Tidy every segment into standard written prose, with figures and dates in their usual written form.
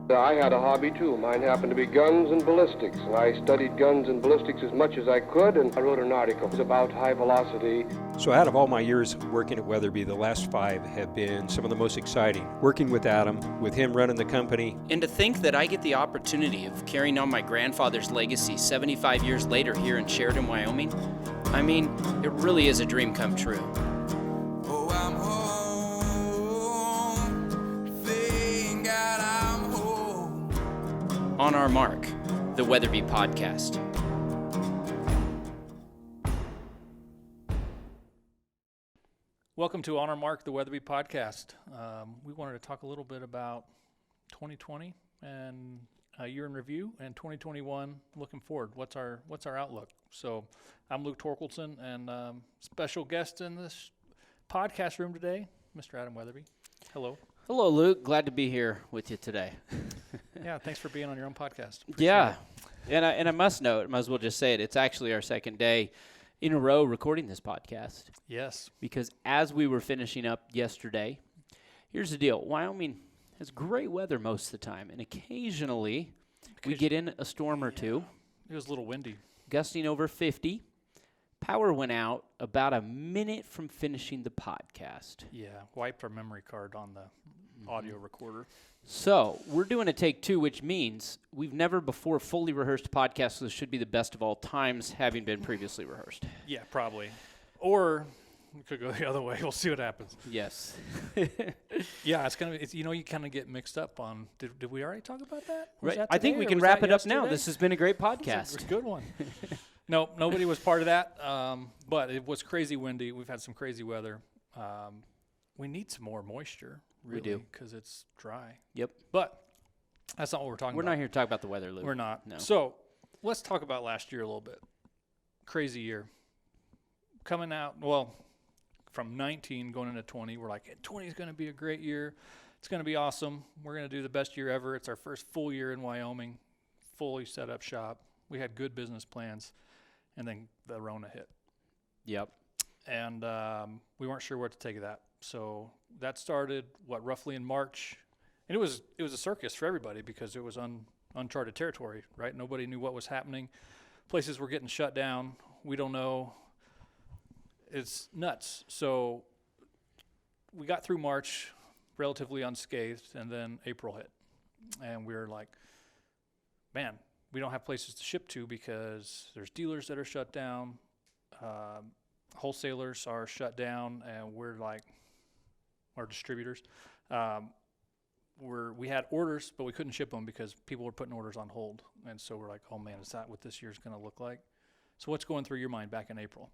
I had a hobby too. Mine happened to be guns and ballistics, and I studied guns and ballistics as much as I could, and I wrote an article about high velocity. So out of all my years working at Weatherby, the last 5 have been some of the most exciting. Working with Adam, with him running the company. And to think that I get the opportunity of carrying on my grandfather's legacy 75 years later here in Sheridan, Wyoming, I mean, it really is a dream come true. Oh, I'm home. Thank God I'm home. On our mark, the Weatherby Podcast. Welcome to On Our Mark, the Weatherby Podcast. We wanted to talk a little bit about 2020 and a year in review, and 2021 looking forward. What's our outlook? So I'm Luke Torkelson, and special guest in this podcast room today, Mr. Adam Weatherby. Hello. Hello, Luke. Glad to be here with you today. Yeah, thanks for being on your own podcast. Yeah, and I must note, might as well just say it, it's actually our second day in a row recording this podcast. Yes. Because as we were finishing up yesterday, here's the deal. Wyoming has great weather most of the time, and occasionally we get in a storm or two. It was a little windy. Gusting over 50. Power went out about a minute from finishing the podcast. Yeah, wiped our memory card on the audio recorder. So we're doing a take 2, which means we've never before fully rehearsed a podcast, so this should be the best of all times, having been previously rehearsed. Yeah, probably. Or we could go the other way. We'll see what happens. Yes. Yeah, it's gonna be. You kind of get mixed up on. Did we already talk about that? Right. I think we can wrap it up now. This has been a great podcast. It's a good one. No, nobody was part of that. But it was crazy windy. We've had some crazy weather. We need some more moisture. Really, we do, because it's dry. Yep. But that's not what we're talking about. We're not here to talk about the weather, Luke. We're not. No. So let's talk about last year a little bit. Crazy year. Coming out, from 19 going into 20, we're like, 20 is going to be a great year. It's going to be awesome. We're going to do the best year ever. It's our first full year in Wyoming, fully set up shop. We had good business plans, and then the Rona hit. Yep. And we weren't sure what to take of that. So that started, roughly in March. And it was a circus for everybody because it was uncharted territory, right? Nobody knew what was happening. Places were getting shut down. We don't know. It's nuts. So we got through March relatively unscathed, and then April hit. And we were like, man, we don't have places to ship to because there's dealers that are shut down. Wholesalers are shut down, and we're like, our distributors, we had orders, but we couldn't ship them because people were putting orders on hold. And so we're like, oh man, is that what this year's going to look like? So what's going through your mind back in April?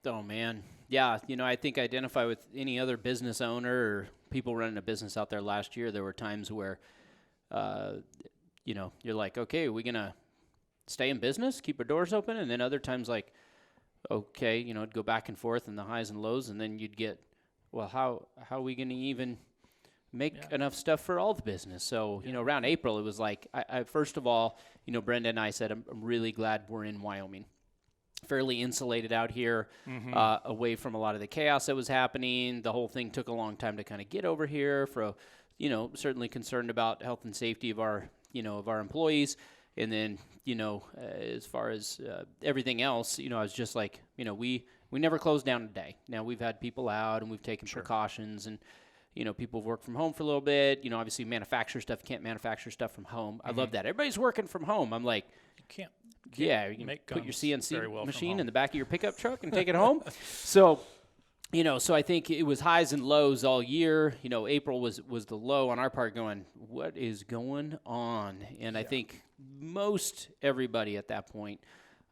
Oh, man. Yeah, I think I identify with any other business owner or people running a business out there last year. There were times where, you're like, okay, are we going to stay in business, keep our doors open? And then other times like, okay, it'd go back and forth and the highs and lows, and then you'd get, well, how are we going to even make enough stuff for all the business? So, around April, it was like, I first of all, Brenda and I said, I'm really glad we're in Wyoming. Fairly insulated out here, away from a lot of the chaos that was happening. The whole thing took a long time to kind of get over here for, certainly concerned about health and safety of our employees. And then, as far as everything else, I was just like, we never closed down a day. Now, we've had people out and we've taken precautions, and, people have worked from home for a little bit. Obviously manufacture stuff. You can't manufacture stuff from home. I love that. Everybody's working from home. I'm like, You can't you can make put your CNC machine in in the back of your pickup truck and take it home. So, so I think it was highs and lows all year. April was the low on our part, going, what is going on? And I think most everybody at that point,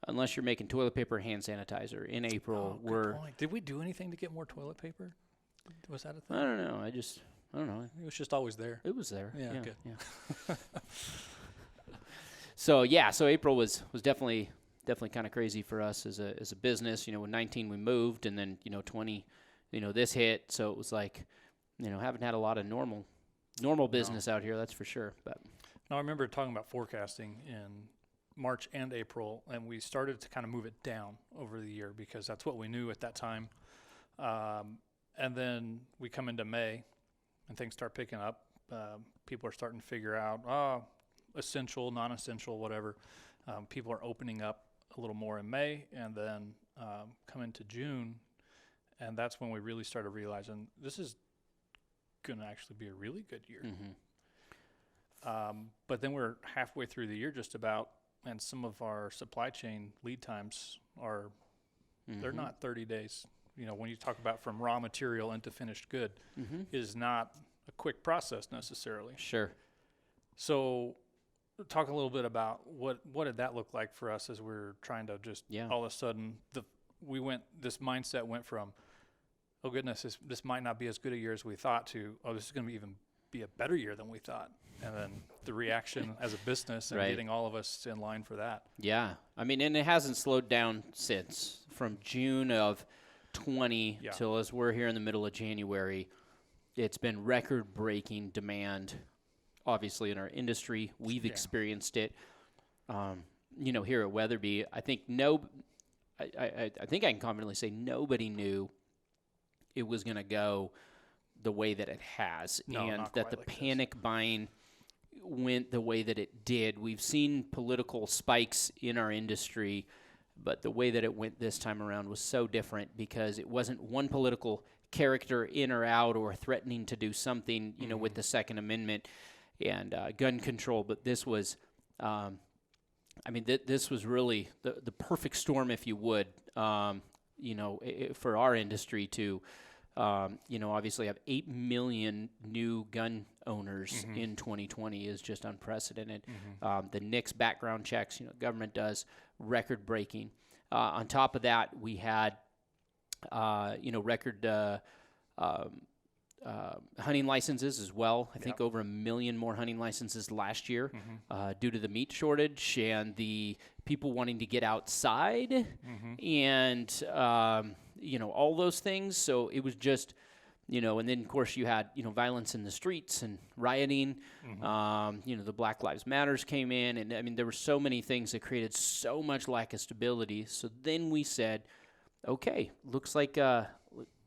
unless you're making toilet paper, hand sanitizer in April, Did we do anything to get more toilet paper? Was that a thing? I don't know. I don't know. It was just always there. It was there. Yeah, good. Yeah. So April was definitely kind of crazy for us as a business. When 19 we moved, and then 20, this hit. So it was like, haven't had a lot of normal business out here, that's for sure. But now I remember talking about forecasting in March and April, and we started to kind of move it down over the year because that's what we knew at that time. And then we come into May, and things start picking up. People are starting to figure out, essential, non-essential, whatever. People are opening up a little more in May, and then come into June, and that's when we really started realizing this is going to actually be a really good year. But then we're halfway through the year just about, and some of our supply chain lead times are, they're not 30 days. You know, when you talk about from raw material into finished good, is not a quick process necessarily. Sure. So talk a little bit about what did that look like for us as we're trying to just all of a sudden this mindset went from, oh goodness, this might not be as good a year as we thought, to, oh, this is going to even be a better year than we thought. And then the reaction as a business and getting all of us in line for that. Yeah. I mean, and it hasn't slowed down since, from June of 20 till as we're here in the middle of January. It's been record-breaking demand, obviously, in our industry. We've experienced it. You know, here at Weatherby, I think I think I can confidently say nobody knew it was going to go the way that it has, and that the panic buying went the way that it did. We've seen political spikes in our industry, but the way that it went this time around was so different, because it wasn't one political character in or out or threatening to do something, you know, with the Second Amendment and gun control. But this was, I mean, this was really the perfect storm, if you would, you know, for our industry to, you know, obviously have 8 million new gun owners in 2020 is just unprecedented. The NICS background checks, you know, government does, record-breaking. On top of that, we had, you know, record hunting licenses as well. I think over 1 million more hunting licenses last year due to the meat shortage and the people wanting to get outside and, you know, all those things. So it was just, you know, and then, of course, you had, you know, violence in the streets and rioting. You know, the Black Lives Matters came in. And, I mean, there were so many things that created so much lack of stability. So then we said, okay, looks like we're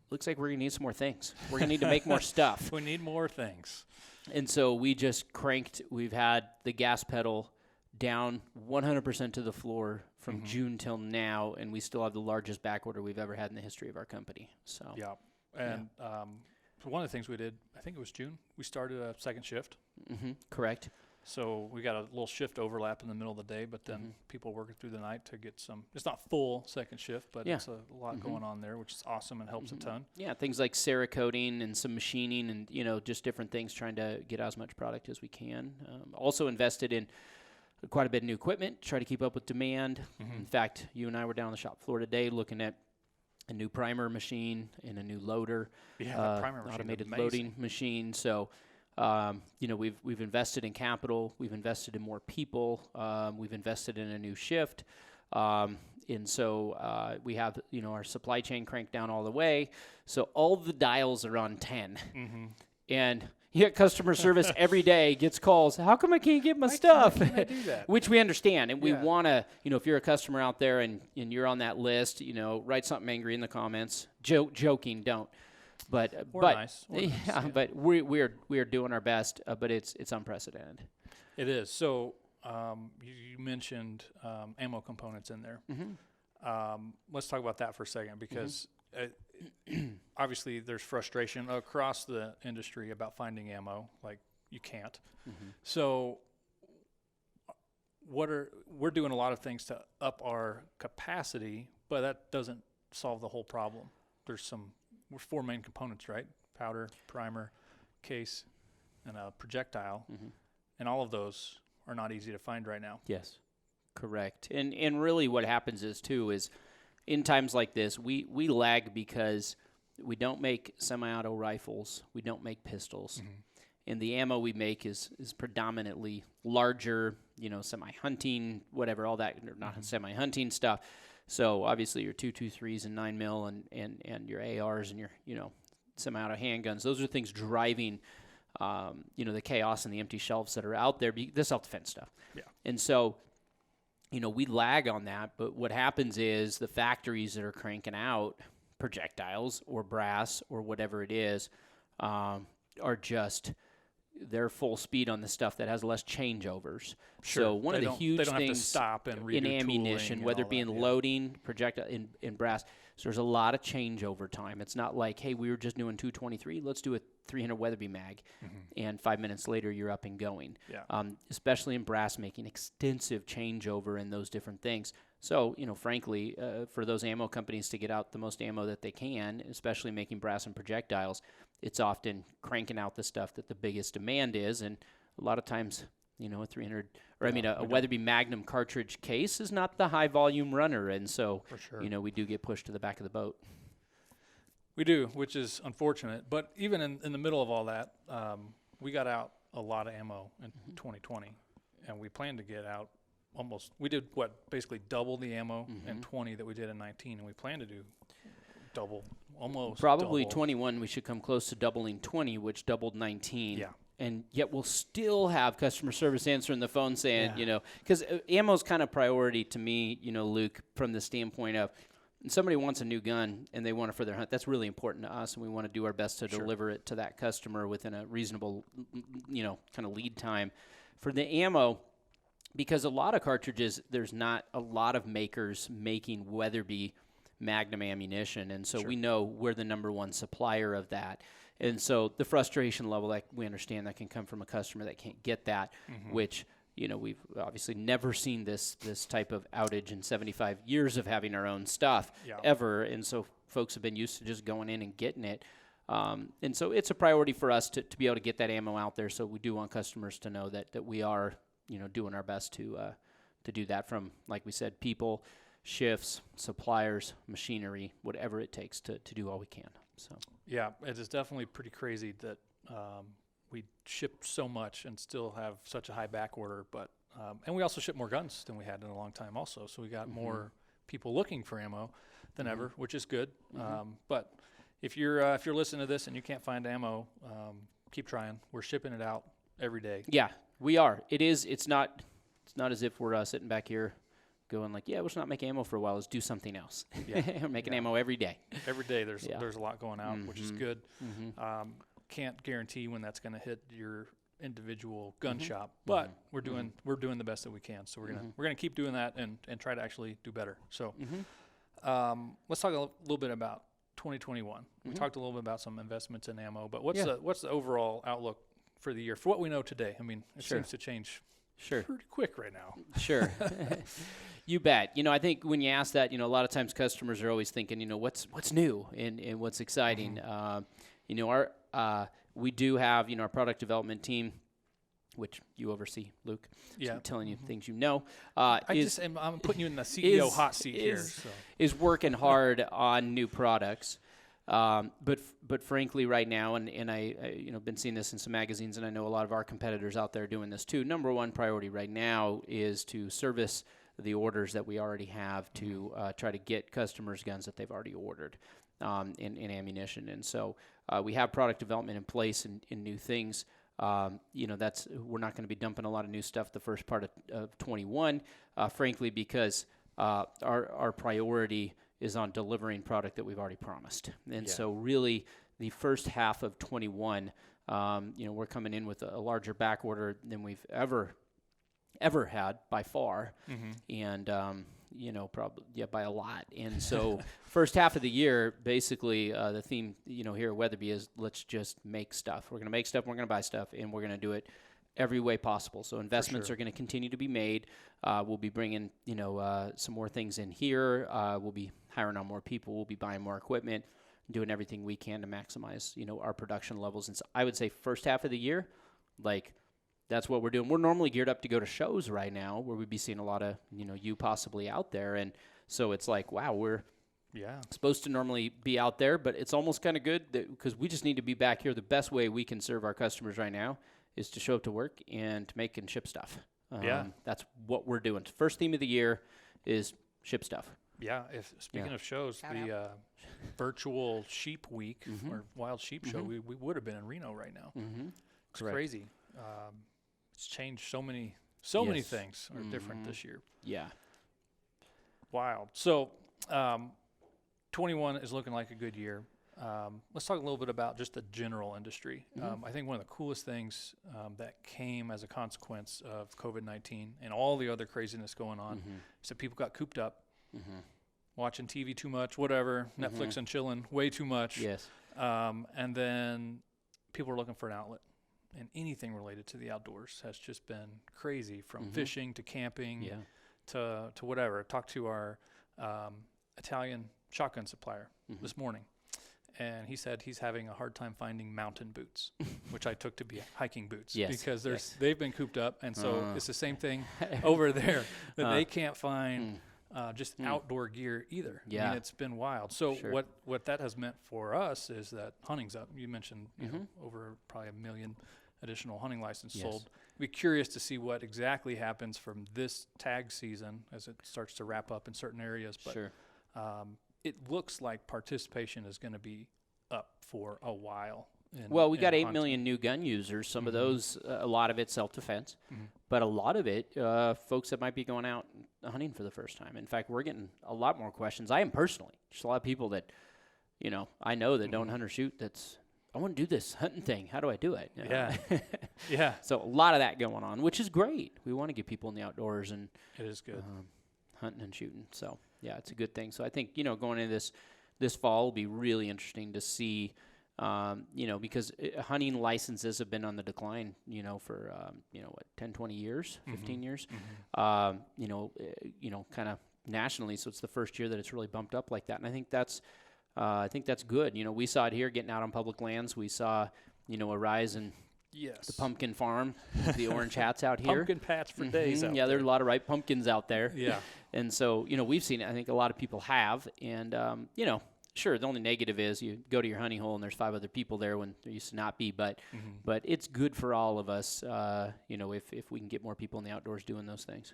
going to need some more things. We're going to need to make more stuff. We need more things. And so we just cranked. We've had the gas pedal down 100% to the floor from June till now, and we still have the largest back order we've ever had in the history of our company. So and one of the things we did, I think it was June, we started a second shift. Correct. So we got a little shift overlap in the middle of the day, but then people working through the night to get some. It's not full second shift, but it's a lot going on there, which is awesome and helps a ton. Yeah, things like Cerakoting and some machining and, you know, just different things, trying to get as much product as we can. Also invested in quite a bit of new equipment, try to keep up with demand. In fact, you and I were down on the shop floor today looking at a new primer machine and a new loader, the primer machine, automated amazing. loading machine. So, you know, we've invested in capital, we've invested in more people, we've invested in a new shift, and so we have, you know, our supply chain cranked down all the way. So all the dials are on 10, and you get customer service every day gets calls. How come I can't get my stuff? Why can't I do that? Which we understand, and we want to, you know, if you're a customer out there and you're on that list, you know, write something angry in the comments. Joking, don't. But nice. But we are doing our best. But it's unprecedented. It is. So you mentioned ammo components in there. Let's talk about that for a second, because obviously there's frustration across the industry about finding ammo. Like, you can't. So we're doing a lot of things to up our capacity, but that doesn't solve the whole problem. We're 4 main components, right? Powder, primer, case, and a projectile. And all of those are not easy to find right now. Yes, correct. And really what happens is in times like this, we lag because we don't make semi-auto rifles. We don't make pistols. And the ammo we make is predominantly larger, you know, semi-hunting, whatever, all that, not semi-hunting stuff. So obviously your 223s and 9mm and your ARs and your, you know, semi-auto handguns, those are things driving, you know, the chaos and the empty shelves that are out there, the self-defense stuff. Yeah. And so, you know, we lag on that, but what happens is the factories that are cranking out projectiles or brass or whatever it is are just they're full speed on the stuff that has less changeovers. Sure. So one of the huge they don't things have to stop and redo in ammunition, tooling whether and it be in all that, loading, projectile, in brass, so there's a lot of changeover time. It's not like, hey, we were just doing 223, let's do a 300 Weatherby mag, and 5 minutes later you're up and going. Yeah. Especially in brass making, extensive changeover in those different things. So, frankly, for those ammo companies to get out the most ammo that they can, especially making brass and projectiles, it's often cranking out the stuff that the biggest demand is. And a lot of times, a 300, or a Weatherby Magnum cartridge case is not the high volume runner. And so, For sure. We do get pushed to the back of the boat. We do, which is unfortunate. But even in the middle of all that, we got out a lot of ammo in 2020, and we plan to get out we did basically double the ammo in 20 that we did in 19, and we plan to do Probably double. 21, we should come close to doubling 20, which doubled 19. Yeah. And yet we'll still have customer service answering the phone saying, because ammo's kind of priority to me, Luke, from the standpoint of somebody wants a new gun and they want it for their hunt. That's really important to us, and we want to do our best to deliver it to that customer within a reasonable, kind of lead time. For the ammo, because a lot of cartridges, there's not a lot of makers making Weatherby Magnum ammunition, and so we know we're the number one supplier of that. And so the frustration level, that we understand, that can come from a customer that can't get that, which, we've obviously never seen this type of outage in 75 years of having our own stuff ever, and so folks have been used to just going in and getting it. And so it's a priority for us to be able to get that ammo out there, so we do want customers to know that we are doing our best to do that, from, like we said, people, shifts, suppliers, machinery, whatever it takes to do all we can. So Yeah, it is definitely pretty crazy that we ship so much and still have such a high back order. But and we also ship more guns than we had in a long time also. So we got more people looking for ammo than ever, which is good. But if you're listening to this and you can't find ammo, keep trying. We're shipping it out every day. Yeah, we are. It's not as if we're sitting back here going like, we'll just not make ammo for a while. Let's do something else. We're making ammo every day. Every day there's a lot going out, which is good. Can't guarantee when that's going to hit your individual gun shop, but we're doing the best that we can. So we're gonna keep doing that and try to actually do better. So let's talk a little bit about 2021. We talked a little bit about some investments in ammo, but what's the overall outlook for the year, for what we know today? I mean, it seems to change pretty quick right now. Sure. You bet. I think when you ask that, a lot of times customers are always thinking, what's new and what's exciting. We do have, our product development team, which you oversee, Luke. So I'm telling you things I'm putting you in the CEO hot seat here. Is working hard on new products. But frankly, right now, and I been seeing this in some magazines, and I know a lot of our competitors out there doing this too. Number one priority right now is to service the orders that we already have to try to get customers guns that they've already ordered in ammunition. And so we have product development in place in new things. We're not going to be dumping a lot of new stuff the first part of 21, frankly, because our priority is on delivering product that we've already promised. And so really the first half of 21, we're coming in with a larger back order than we've ever had by far. And, probably, by a lot. And so first half of the year, basically the theme, here at Weatherby is let's just make stuff. We're going to make stuff, we're going to buy stuff, and we're going to do it every way possible. So investments are going to continue to be made. We'll be bringing, some more things in here. We'll be hiring on more people. We'll be buying more equipment, doing everything we can to maximize, our production levels. And so I would say first half of the year, that's what we're doing. We're normally geared up to go to shows right now where we'd be seeing a lot of, you possibly out there. And so it's like, wow, we're supposed to normally be out there, but it's almost kind of good because we just need to be back here. The best way we can serve our customers right now is to show up to work and to make and ship stuff. That's what we're doing. First theme of the year is ship stuff. Yeah. Speaking of shows, the virtual Sheep Week or Wild Sheep Show, we would have been in Reno right now. It's crazy. It's changed so many things are different this year. Yeah. Wild. So 21 is looking like a good year. Let's talk a little bit about just the general industry. I think one of the coolest things that came as a consequence of COVID-19 and all the other craziness going on is that people got cooped up, watching TV too much, whatever, Netflix and chilling way too much. Yes. And then people are looking for an outlet. And anything related to the outdoors has just been crazy, from fishing to camping to whatever. Talked to our Italian shotgun supplier this morning, and he said he's having a hard time finding mountain boots, which I took to be hiking boots, because they've been cooped up, and so it's the same thing over there, that they can't find just outdoor gear either. Yeah. I mean, it's been wild. So what that has meant for us is that hunting's up. You mentioned know, over probably 1 million additional hunting licenses sold. Be curious to see what exactly happens from this tag season as it starts to wrap up in certain areas. But it looks like participation is going to be up for a while. Well, we got 8 million new gun users. Some of those, a lot of it self-defense, but a lot of it, folks that might be going out hunting for the first time. In fact, we're getting a lot more questions. I am personally, just a lot of people that, you know, I know that don't hunt or shoot. I want to do this hunting thing. How do I do it? You know? Yeah. So a lot of that going on, which is great. We want to get people in the outdoors and it is good hunting and shooting. So yeah, it's a good thing. So I think, you know, going into this fall will be really interesting to see. You know, because hunting licenses have been on the decline, you know, for, 10, 20 years, 15 years, you know, kind of nationally. So it's the first year that it's really bumped up like that. And I think that's good. You know, we saw it here getting out on public lands. We saw, you know, a rise in the pumpkin farm, the orange hats out here. Pumpkin patch for days out there are a lot of ripe pumpkins out there. Yeah. And so, you know, we've seen it. I think a lot of people have. And, you know, sure, the only negative is you go to your hunting hole and there's 5 other people there when there used to not be. But it's good for all of us, you know, if we can get more people in the outdoors doing those things.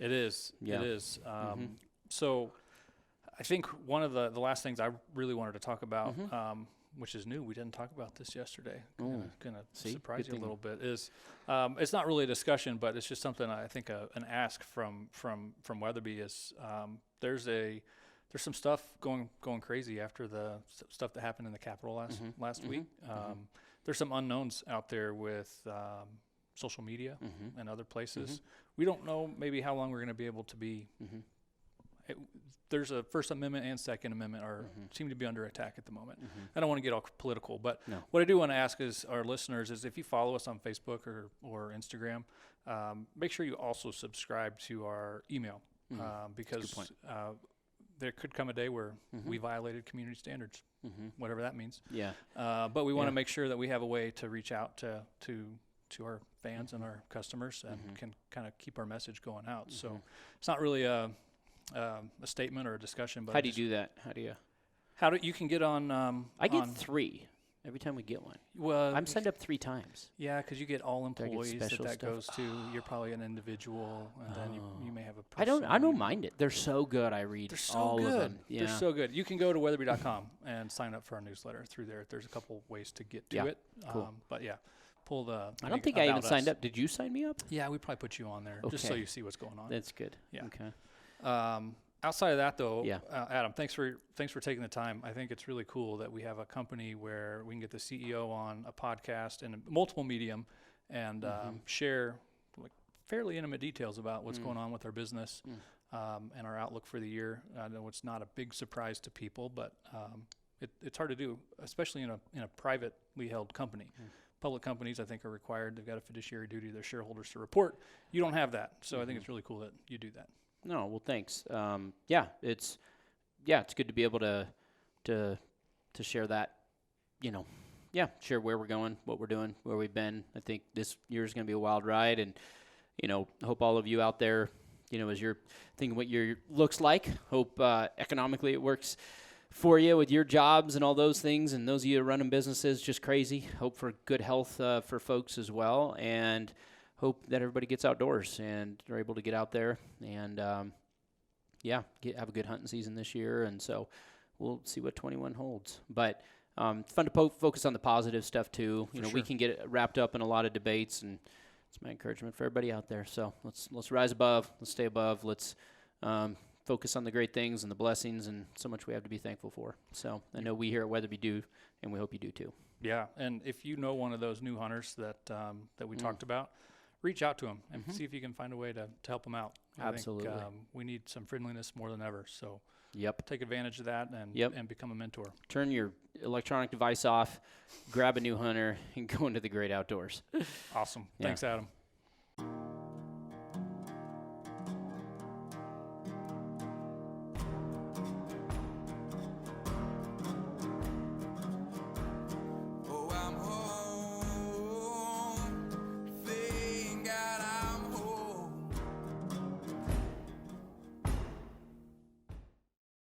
It is. Yeah. It is. So I think one of the last things I really wanted to talk about, which is new, we didn't talk about this yesterday, going to surprise you a little bit, is it's not really a discussion, but it's just something I think an ask from Weatherby is there's some stuff going crazy after the stuff that happened in the Capitol last week. There's some unknowns out there with social media and other places. We don't know maybe how long we're going to be able to be. There's a First Amendment and Second Amendment seem to be under attack at the moment. I don't want to get all political, but what I do want to ask is our listeners is if you follow us on Facebook or Instagram, make sure you also subscribe to our email because there could come a day where we violated community standards, whatever that means. Yeah. But we want to make sure that we have a way to reach out to our fans and our customers and can kind of keep our message going out. So it's not really a statement or a discussion. But how do you do that? How do you can get on? I get 3 every time we get one. Well, I'm signed up 3 times. Yeah, because you get all employees that goes to. You're probably an individual, and then you may have a person. I don't mind it. They're so good. I read all of them. Yeah. They're so good. You can go to weatherby.com and sign up for our newsletter through there. There's a couple ways to get to it. Cool. But yeah, pull the. I don't think I even signed up. Did you sign me up? Yeah, we probably put you on there just so you see what's going on. That's good. Yeah. Okay. Outside of that, though, Adam, thanks for taking the time. I think it's really cool that we have a company where we can get the CEO on a podcast in a multiple medium and share like fairly intimate details about what's going on with our business and our outlook for the year. I know it's not a big surprise to people, but it's hard to do, especially in a privately held company. Public companies, I think, are required. They've got a fiduciary duty to their shareholders to report. You don't have that, so I think it's really cool that you do that. No, well, thanks. It's good to be able to share that, share where we're going, what we're doing, where we've been. I think this year is going to be a wild ride, and hope all of you out there, as you're thinking what your year looks like, hope economically it works for you with your jobs and all those things, and those of you running businesses, just crazy. Hope for good health for folks as well, and hope that everybody gets outdoors and they're able to get out there and, have a good hunting season this year. And so we'll see what 21 holds. But it's fun to focus on the positive stuff too. We can get wrapped up in a lot of debates, and it's my encouragement for everybody out there. So let's rise above. Let's stay above. Let's focus on the great things and the blessings and so much we have to be thankful for. So I know we here at Weatherby do, and we hope you do too. Yeah, and if you know one of those new hunters that we talked about, reach out to them and see if you can find a way to help them out. Absolutely. I think, we need some friendliness more than ever. So Yep. take advantage of that and become a mentor. Turn your electronic device off, grab a new hunter, and go into the great outdoors. Awesome. Yeah. Thanks, Adam.